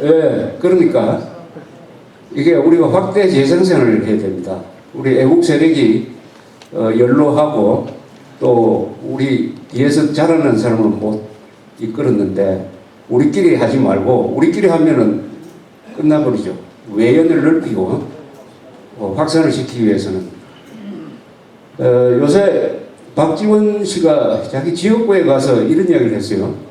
예, 그러니까 이게 우리가 확대 재생산을 해야 됩니다. 우리 애국 세력이 연로하고 또 우리 뒤에서 자라는 사람은 못 이끌었는데 우리끼리 하지 말고 우리끼리 하면은 끝나버리죠. 외연을 넓히고 확산을 시키기 위해서는 요새 박지원 씨가 자기 지역구에 가서 이런 이야기를 했어요.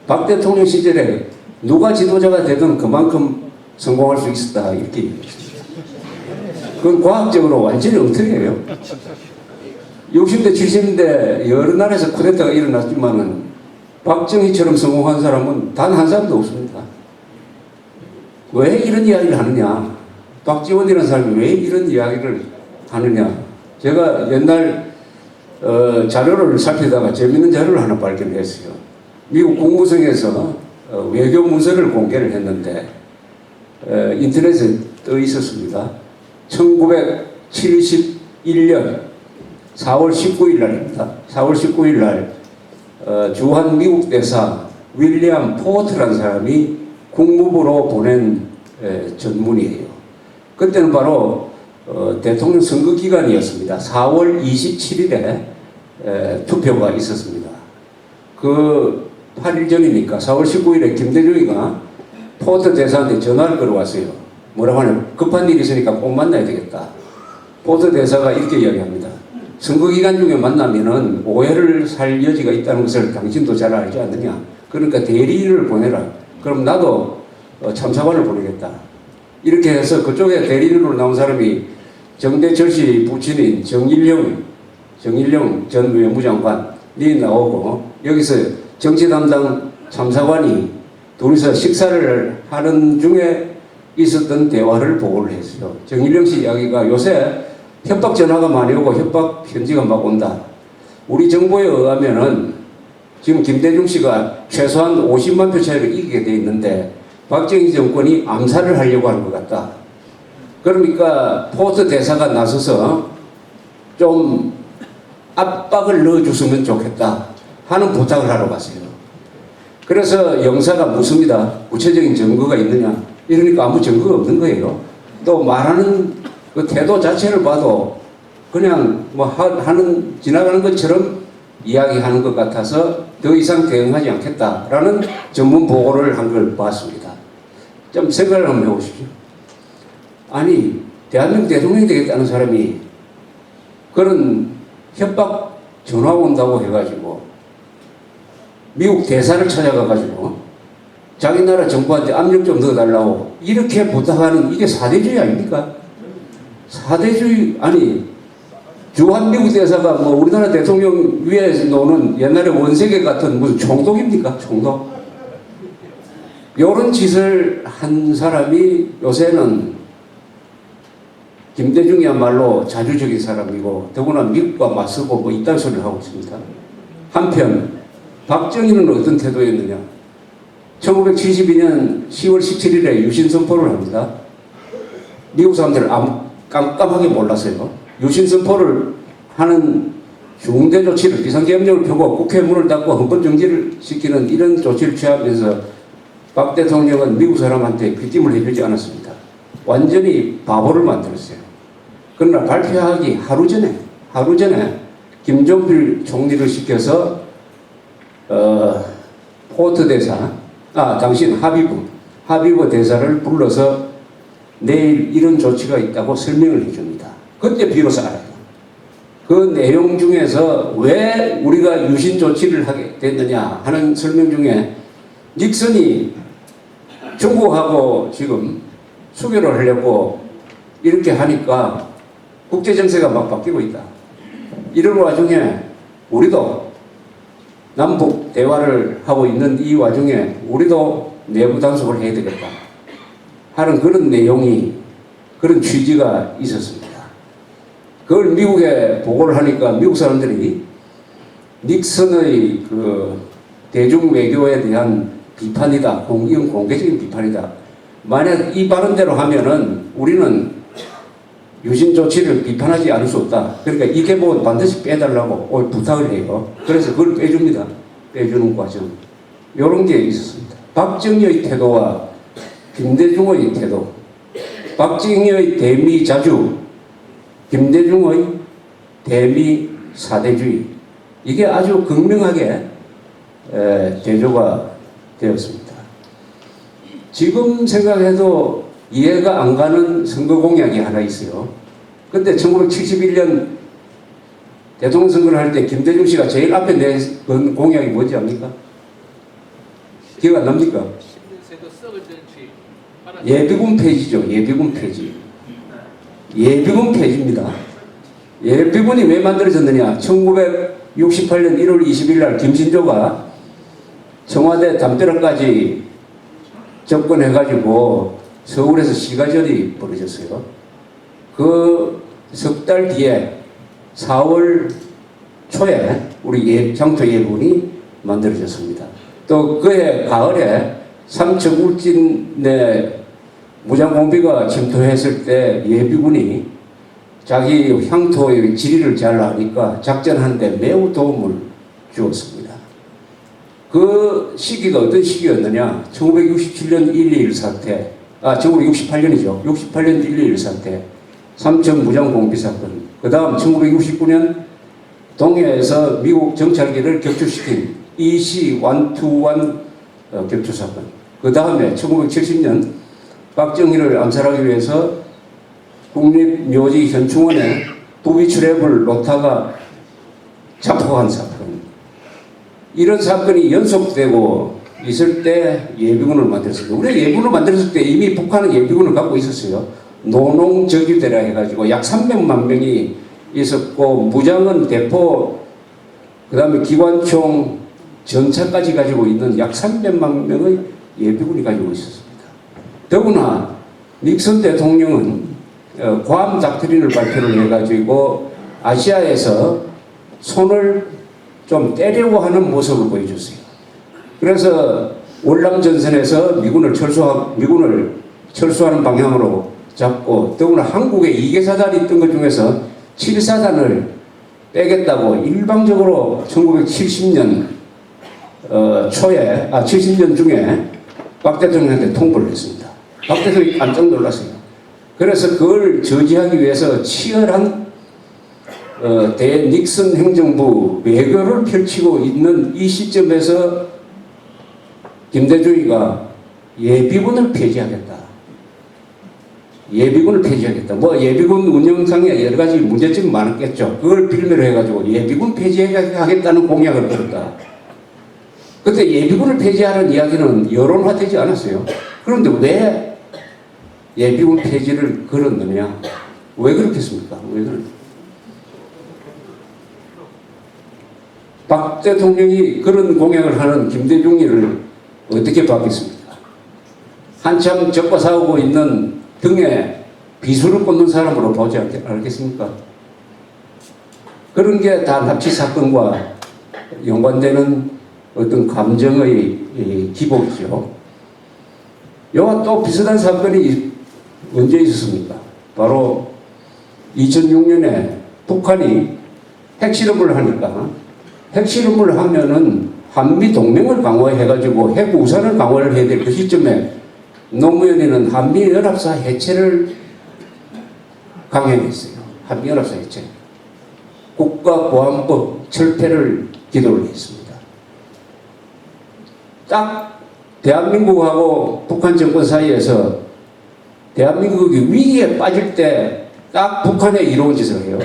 박 대통령 시절에 누가 지도자가 되든 그만큼 성공할 수 있었다 이렇게 얘기했어요. 그건 과학적으로 완전히 엉터리예요. 60대 70대 여러 나라에서 쿠데타가 일어났지만은 박정희처럼 성공한 사람은 단 한 사람도 없습니다. 왜 이런 이야기를 하느냐? 박지원이라는 사람이 왜 이런 이야기를 하느냐? 제가 옛날 자료를 살피다가 재밌는 자료를 하나 발견했어요. 미국 국무성에서 외교 문서를 공개를 했는데 인터넷에 떠 있었습니다. 1971년 4월 19일 날입니다. 4월 19일 날 주한 미국 대사 윌리엄 포트라는 사람이 국무부로 보낸 전문이에요. 그때는 바로 대통령 선거 기간이었습니다. 4월 27일에 투표가 있었습니다. 그 8일 전이니까 4월 19일에 김대중이가 포트 대사한테 전화를 걸어왔어요. 뭐라고 하냐면 급한 일이 있으니까 꼭 만나야 되겠다. 포트 대사가 이렇게 이야기합니다. 선거 기간 중에 만나면은 오해를 살 여지가 있다는 것을 당신도 잘 알지 않느냐. 그러니까 대리인을 보내라. 그럼 나도 참사관을 보내겠다. 이렇게 해서 그쪽에 대리인으로 나온 사람이 정대철 씨 부친인 정일영 전 외무장관이 나오고 여기서 정치 담당 참사관이 둘이서 식사를 하는 중에 있었던 대화를 보고를 했어요. 정일영 씨 이야기가 요새 협박 전화가 많이 오고 협박 편지가 막 온다. 우리 정보에 의하면은 지금 김대중 씨가 최소한 50만 표 차이로 이기게 돼 있는데 박정희 정권이 암살을 하려고 하는 것 같다. 그러니까 포트 대사가 나서서 좀 압박을 넣어줬으면 좋겠다 하는 부탁을 하러 갔어요. 그래서 영사가 묻습니다. 구체적인 증거가 있느냐? 이러니까 아무 증거가 없는 거예요. 또 말하는 그 태도 자체를 봐도 그냥 뭐 하는 지나가는 것처럼 이야기하는 것 같아서 더 이상 대응하지 않겠다라는 전문 보고를 한 걸 봤습니다. 좀 생각을 한번 해보십시오. 아니 대한민국 대통령이 되겠다는 사람이 그런 협박 전화 온다고 해가지고 미국 대사를 찾아가가지고 자기 나라 정부한테 압력 좀 넣어달라고 이렇게 부탁하는 이게 사대주의 아닙니까? 사대주의 아니 주한 미국 대사가 뭐 우리나라 대통령 위에서 노는 옛날에 원세계 같은 무슨 총독입니까? 총독? 이런 짓을 한 사람이 요새는 김대중이야말로 자주적인 사람이고 더구나 미국과 맞서고 뭐 이딴 소리를 하고 있습니다. 한편 박정희는 어떤 태도였느냐? 1972년 10월 17일에 유신 선포를 합니다. 미국 사람들은 깜깜하게 몰랐어요. 유신 선포를 하는 중대 조치를 비상계엄령을 펴고 국회 문을 닫고 헌법 정지를 시키는 이런 조치를 취하면서 박 대통령은 미국 사람한테 귀띔을 해주지 않았습니다. 완전히 바보를 만들었어요. 그러나 발표하기 하루 전에 김종필 총리를 시켜서 포트 대사, 당신 하비브 대사를 불러서 내일 이런 조치가 있다고 설명을 해줍니다. 그때 비로소 알아요. 그 내용 중에서 왜 우리가 유신 조치를 하게 됐느냐 하는 설명 중에 닉슨이 중국하고 지금 수교를 하려고 이렇게 하니까 국제정세가 막 바뀌고 있다. 이런 와중에 우리도 남북 대화를 하고 있는 이 와중에 우리도 내부 단속을 해야 되겠다 하는 그런 내용이 그런 취지가 있었습니다. 그걸 미국에 보고를 하니까 미국 사람들이 닉슨의 그 대중 외교에 대한 비판이다. 이건 공개적인 비판이다. 만약 이 발언대로 하면은 우리는 유신 조치를 비판하지 않을 수 없다. 그러니까 이 개봉은 반드시 빼달라고 부탁을 해요. 그래서 그걸 빼줍니다. 빼주는 과정. 이런 게 있었습니다. 박정희의 태도와 김대중의 태도, 박정희의 대미 자주, 김대중의 대미 사대주의, 이게 아주 극명하게 대조가 되었습니다. 지금 생각해도 이해가 안 가는 선거 공약이 하나 있어요. 근데 1971년 대통령 선거를 할 때 김대중 씨가 제일 앞에 낸 공약이 뭔지 압니까? 기억 안 납니까? 예비군 폐지죠. 예비군 폐지. 예비군 폐지입니다. 예비군이 왜 만들어졌느냐? 1968년 1월 20일 날 김신조가 청와대 담벼락까지 접근해가지고 서울에서 시가전이 벌어졌어요. 그 석 달 뒤에 4월 초에 우리 장터 예비군이 만들어졌습니다. 또 그해 가을에 삼척 울진내 무장공비가 침투했을 때 예비군이 자기 향토의 지리를 잘 아니까 작전하는데 매우 도움을 주었습니다. 그 시기가 어떤 시기였느냐? 1967년 1.21 사태, 1968년이죠. 68년 1.21 사태, 삼척 무장공비 사건, 그 다음 1969년 동해에서 미국 정찰기를 격추시킨 EC-121 격추 사건, 그 다음에 1970년 박정희를 암살하기 위해서 국립묘지 현충원에 부비출애불 로타가 자폭한 사건, 이런 사건이 연속되고 있을 때 예비군을 만들었습니다. 우리가 예비군을 만들었을 때 이미 북한은 예비군을 갖고 있었어요. 노농저규대라 해가지고 약 300만 명이 있었고, 무장은 대포, 그 다음에 기관총, 전차까지 가지고 있는 약 300만 명의 예비군이 가지고 있었습니다. 더구나 닉슨 대통령은 괌 닥트린을 발표를 해가지고 아시아에서 손을 좀 떼려고 하는 모습을 보여줬어요. 그래서 월남전선에서 미군을 철수하는 방향으로 잡고, 더구나 한국에 2개 사단이 있던 것 중에서 7사단을 빼겠다고 일방적으로 1970년 70년 중에 박 대통령한테 통보를 했습니다. 박 대통령이 깜짝 놀랐어요. 그래서 그걸 저지하기 위해서 치열한 대닉슨 행정부 외교를 펼치고 있는 이 시점에서 김대중이가 예비군을 폐지하겠다. 예비군을 폐지하겠다. 뭐 예비군 운영상에 여러 가지 문제점이 많았겠죠. 그걸 빌미로 해가지고 예비군 폐지하겠다는 공약을 걸었다. 그때 예비군을 폐지하는 이야기는 여론화되지 않았어요. 그런데 왜 예비군 폐지를 걸었느냐? 왜 그렇겠습니까? 왜 그렇습니까? 박 대통령이 그런 공약을 하는 김대중이를 어떻게 받겠습니까? 한참 적과 싸우고 있는 등에 비수를 꽂는 사람으로 보지 않겠습니까? 그런 게 다 납치 사건과 연관되는 어떤 감정의 기복이죠. 여와 또 비슷한 사건이 언제 있었습니까? 바로 2006년에 북한이 핵실험을 하니까, 핵실험을 하면은 한미 동맹을 강화해가지고 핵 우산을 강화를 해야 될 그 시점에 노무현이는 한미연합사 해체를 강행했어요. 한미연합사 해체. 국가보안법 철폐를 기도를 했습니다. 딱 대한민국하고 북한 정권 사이에서 대한민국이 위기에 빠질 때 딱 북한에 이로운 짓을 해요.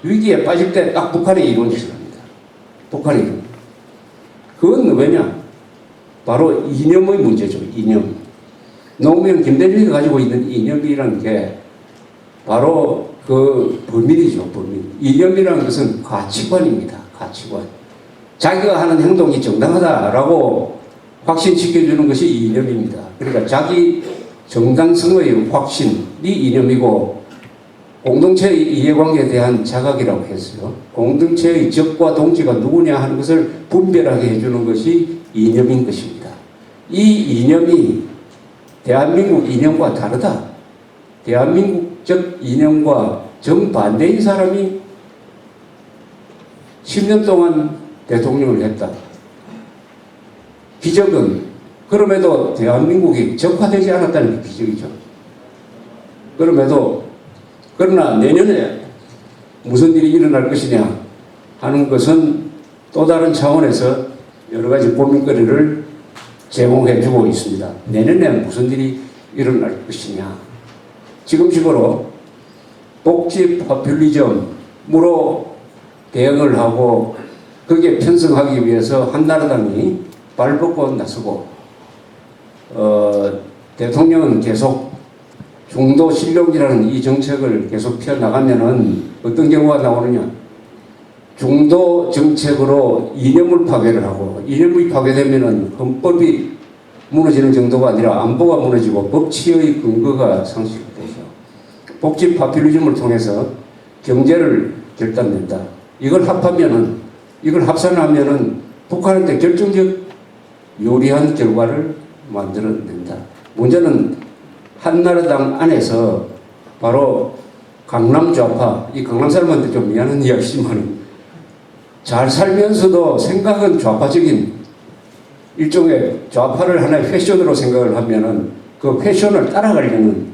위기에 빠질 때 딱 북한에 이로운 짓을 합니다. 북한에 이로운. 그건 왜냐? 바로 이념의 문제죠. 이념. 노무현 김대중이 가지고 있는 이념이라는 게 바로 그 범인이죠. 범인. 이념이라는 것은 가치관입니다. 가치관. 자기가 하는 행동이 정당하다라고 확신시켜주는 것이 이념입니다. 그러니까 자기 정당성의 확신이 이념이고, 공동체의 이해관계에 대한 자각이라고 했어요. 공동체의 적과 동지가 누구냐 하는 것을 분별하게 해주는 것이 이념인 것입니다. 이 이념이 대한민국 이념과 다르다. 대한민국적 이념과 정반대인 사람이 10년 동안 대통령을 했다. 기적은 그럼에도 대한민국이 적화되지 않았다는 게 기적이죠. 그러나 내년에 무슨 일이 일어날 것이냐 하는 것은 또 다른 차원에서 여러 가지 고민거리를 제공해 주고 있습니다. 내년에 무슨 일이 일어날 것이냐. 지금식으로 복지 포퓰리즘으로 대응을 하고 거기에 편승하기 위해서 한나라당이 발벗고 나서고 대통령은 계속 중도 실용이라는 이 정책을 계속 펴나가면은 어떤 경우가 나오느냐. 중도 정책으로 이념을 파괴를 하고 이념이 파괴되면은 헌법이 무너지는 정도가 아니라 안보가 무너지고 법치의 근거가 상실되죠. 복지 파퓰리즘을 통해서 경제를 결단낸다. 이걸 합산하면은 북한한테 결정적 유리한 결과를 만들어낸다. 문제는 한나라당 안에서 바로 강남 좌파, 이 강남 사람한테 좀 미안한 이야기지만 잘 살면서도 생각은 좌파적인 일종의 좌파를 하나의 패션으로 생각을 하면은 그 패션을 따라가려는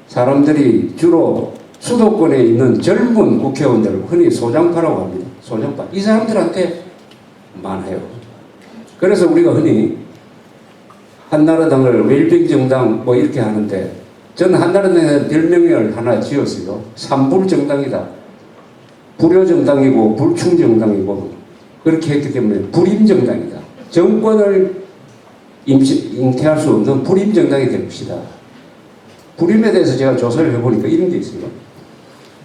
사람들이 주로 수도권에 있는 젊은 국회의원들을 흔히 소장파라고 합니다. 소장파. 이 사람들한테 많아요. 그래서 우리가 흔히 한나라당을 웰빙 정당 뭐 이렇게 하는데 저는 한나라당에 별명을 하나 지었어요. 삼불정당이다. 불효정당이고 불충정당이고 그렇게 했기 때문에 불임정당이다. 정권을 잉태할 수 없는 불임정당이 될 것이다. 불임에 대해서 제가 조사를 해보니까 이런 게 있어요.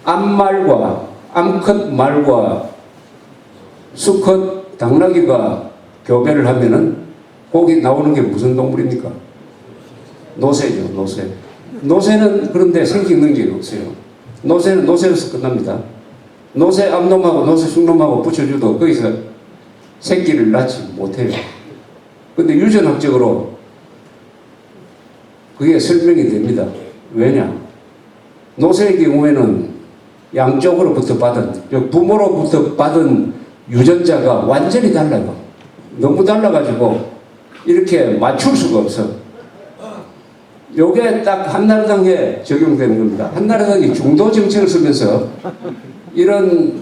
암말과 암컷 말과 수컷 당나귀가 교배를 하면은 거기 나오는 게 무슨 동물입니까? 노새죠, 노새. 노새는 그런데 생식 능력이 없어요. 노새는 노새로서 끝납니다. 노새 암놈하고 노새 숭놈하고 붙여줘도 거기서 새끼를 낳지 못해요. 근데 유전학적으로 그게 설명이 됩니다. 왜냐? 노새의 경우에는 양쪽으로부터 받은, 부모로부터 받은 유전자가 완전히 달라요. 너무 달라가지고 이렇게 맞출 수가 없어. 요게 딱 한나라당에 적용되는 겁니다. 한나라당이 중도 정책을 쓰면서 이런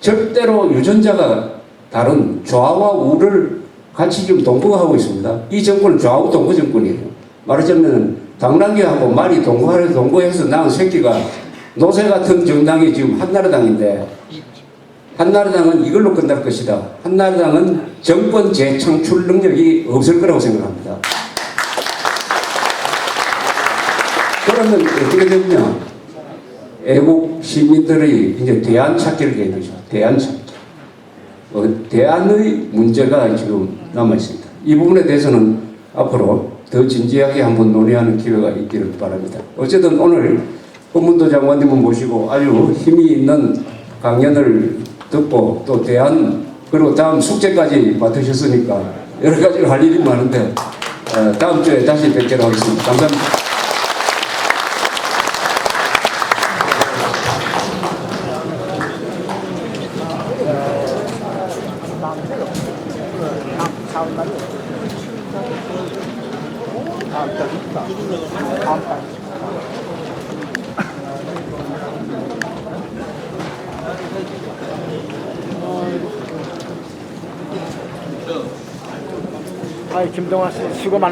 절대로 유전자가 다른 좌와 우를 같이 지금 동거하고 있습니다. 이 정권은 좌우 동거 정권이에요. 말하자면 당나귀하고 말이 동거해서 낳은 새끼가 노새 같은 정당이 지금 한나라당인데 한나라당은 이걸로 끝날 것이다. 한나라당은 정권 재창출 능력이 없을 거라고 생각합니다. 그러면 어떻게 되느냐? 애국 시민들의 이제 대안 찾기를 해야 되죠. 대안 찾기. 대안의 문제가 지금 남아있습니다. 이 부분에 대해서는 앞으로 더 진지하게 한번 논의하는 기회가 있기를 바랍니다. 어쨌든 오늘 법무부 장관님을 모시고 아주 힘이 있는 강연을 듣고 또 대안 그리고 다음 숙제까지 맡으셨으니까 여러 가지로 할 일이 많은데 다음 주에 다시 뵙도록 하겠습니다. 감사합니다. 김동완 씨 수고 많